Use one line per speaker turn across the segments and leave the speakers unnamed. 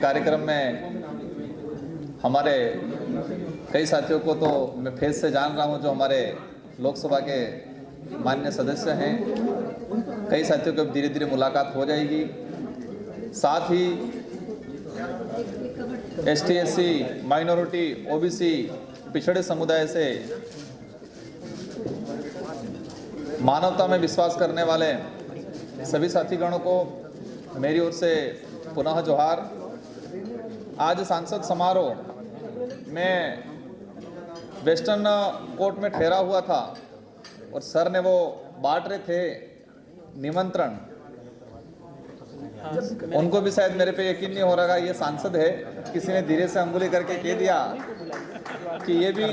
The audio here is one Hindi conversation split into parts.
कार्यक्रम में हमारे कई साथियों को तो मैं फेस से जान रहा हूं, जो हमारे लोकसभा के माननीय सदस्य हैं। कई साथियों को धीरे धीरे मुलाकात हो जाएगी। साथ ही एसटी, एससी, माइनॉरिटी, ओबीसी, पिछड़े समुदाय से मानवता में विश्वास करने वाले सभी साथीगणों को मेरी ओर से पुनः जोहार। आज सांसद समारोह में वेस्टर्न कोर्ट में ठहरा हुआ था और सर ने वो बांट रहे थे निमंत्रण। उनको भी शायद मेरे पे यकीन नहीं हो रहा ये सांसद है। किसी ने धीरे से अंगुली करके कह दिया कि ये भी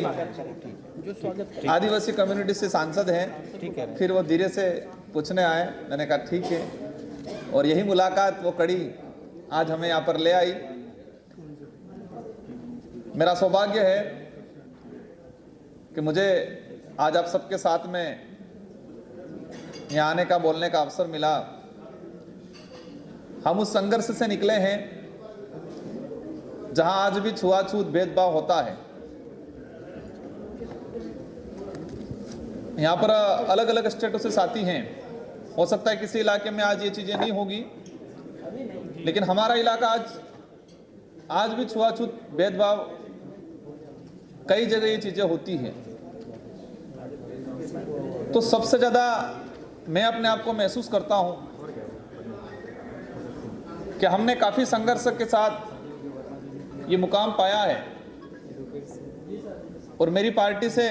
आदिवासी कम्युनिटी से सांसद हैं। फिर वो धीरे से पूछने आए, मैंने कहा ठीक है। और यही मुलाकात, वो कड़ी आज हमें यहाँ पर ले आई। मेरा सौभाग्य है कि मुझे आज आप सबके साथ में यहाँ आने का, बोलने का अवसर मिला। हम उस संघर्ष से निकले हैं जहां आज भी छुआछूत भेदभाव होता है। यहाँ पर अलग अलग स्टेटों से साथी हैं। हो सकता है किसी इलाके में आज ये चीजें नहीं होगी, लेकिन हमारा इलाका आज भी छुआछूत भेदभाव, कई जगह ये चीजें होती हैं। तो सबसे ज्यादा मैं अपने आप को महसूस करता हूं कि हमने काफी संघर्ष के साथ ये मुकाम पाया है और मेरी पार्टी से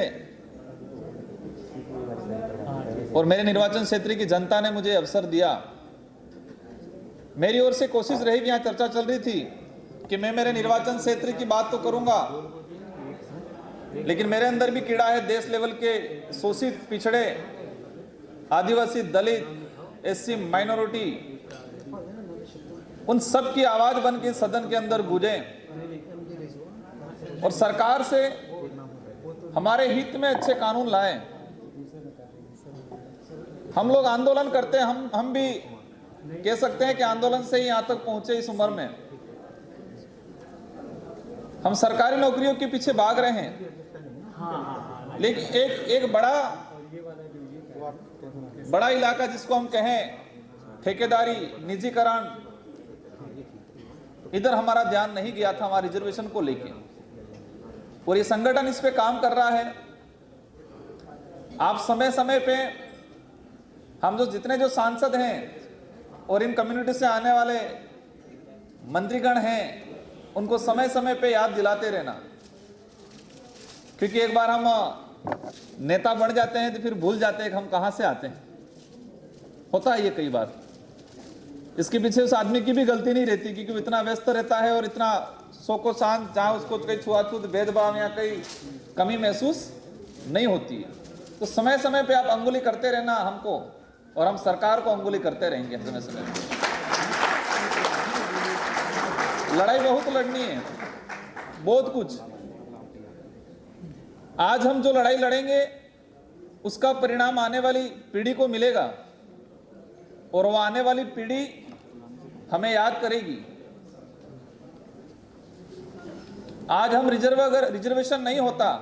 और मेरे निर्वाचन क्षेत्र की जनता ने मुझे अवसर दिया। मेरी ओर से कोशिश रहेगी, यहाँ चर्चा चल रही थी कि मैं मेरे निर्वाचन क्षेत्र की बात तो करूंगा, लेकिन मेरे अंदर भी कीड़ा है देश लेवल के शोषित, पिछड़े, आदिवासी, दलित, एससी, माइनॉरिटी, उन सब की आवाज बन के सदन के अंदर गूंजे और सरकार से हमारे हित में अच्छे कानून लाएं। हम लोग आंदोलन करते हैं, हम भी कह सकते हैं कि आंदोलन से ही यहां तक पहुंचे। इस उम्र में हम सरकारी नौकरियों के पीछे भाग रहे हैं, लेकिन एक बड़ा इलाका जिसको हम कहें ठेकेदारी, निजीकरण, इधर हमारा ध्यान नहीं गया था हमारे रिजर्वेशन को लेके, और ये संगठन इस पे काम कर रहा है। आप समय समय पे हम जितने जो सांसद हैं और इन कम्युनिटी से आने वाले मंत्रीगण हैं, उनको समय समय पे याद दिलाते रहना, क्योंकि एक बार हम नेता बन जाते हैं तो फिर भूल जाते हैं कि हम कहां से आते हैं। होता है ये कई बार। इसके पीछे उस आदमी की भी गलती नहीं रहती, क्योंकि वो इतना व्यस्त रहता है और इतना सो को शांत, जहां उसको कहीं छुआछूत, भेदभाव या कहीं कमी महसूस नहीं होती है। तो समय समय पे आप अंगुली करते रहना हमको, और हम सरकार को अंगुली करते रहेंगे समय समय। लड़ाई बहुत लड़नी है, बहुत कुछ। आज हम जो लड़ाई लड़ेंगे उसका परिणाम आने वाली पीढ़ी को मिलेगा, और वो आने वाली पीढ़ी हमें याद करेगी। आज हम अगर रिजर्वेशन नहीं होता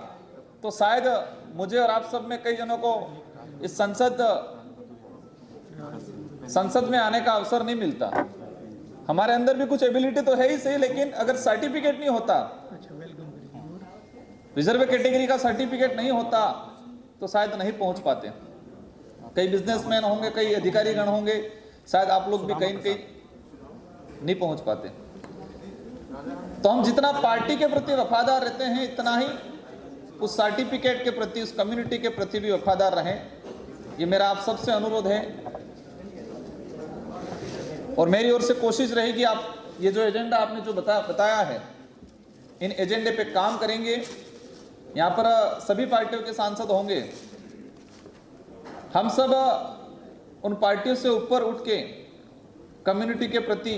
तो शायद मुझे और आप सब में कई जनों को इस संसद में आने का अवसर नहीं मिलता। हमारे अंदर भी कुछ एबिलिटी तो है ही सही, लेकिन अगर सर्टिफिकेट नहीं होता, रिजर्व कैटेगरी का सर्टिफिकेट नहीं होता, तो शायद नहीं पहुंच पाते। कई बिजनेसमैन होंगे, कई अधिकारीगण होंगे, शायद आप लोग भी कहीं न कहीं नहीं पहुंच पाते। तो हम जितना पार्टी के प्रति वफादार रहते हैं, इतना ही उस सर्टिफिकेट के प्रति, उस कम्युनिटी के प्रति भी वफादार रहें। ये मेरा आप सबसे अनुरोध है, और मेरी ओर से कोशिश रहेगी आप ये जो एजेंडा आपने जो बताया है, इन एजेंडे पे काम करेंगे। यहाँ पर सभी पार्टियों के सांसद होंगे। हम सब उन पार्टियों से ऊपर उठ के कम्युनिटी के प्रति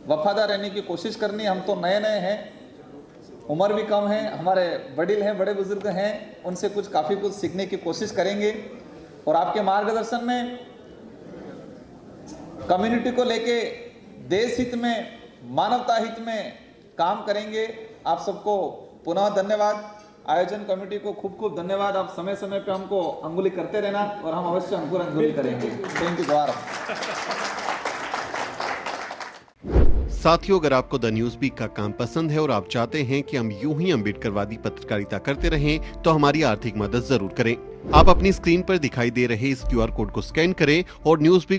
वफादार रहने की कोशिश करनी। हम तो नए हैं, उम्र भी कम है, हमारे वडील हैं, बड़े बुजुर्ग हैं, उनसे काफ़ी कुछ सीखने की कोशिश करेंगे, और आपके मार्गदर्शन में कम्युनिटी को लेके देश हित में मानवता हित में काम करेंगे। आप सबको पुनः धन्यवाद। आयोजन कमेटी को खूब खूब धन्यवाद। आप समय समय पे हमको अंगुली करते रहना और हम अवश्य अंकुर अंगुली करेंगे। Thank you. द्वारा
साथियों, अगर आपको द न्यूज वीक का काम पसंद है और आप चाहते हैं कि हम यूं ही अम्बेडकरवादी पत्रकारिता करते रहें, तो हमारी आर्थिक मदद जरूर करें। आप अपनी स्क्रीन पर दिखाई दे रहे इस QR कोड को स्कैन करें और न्यूज वीक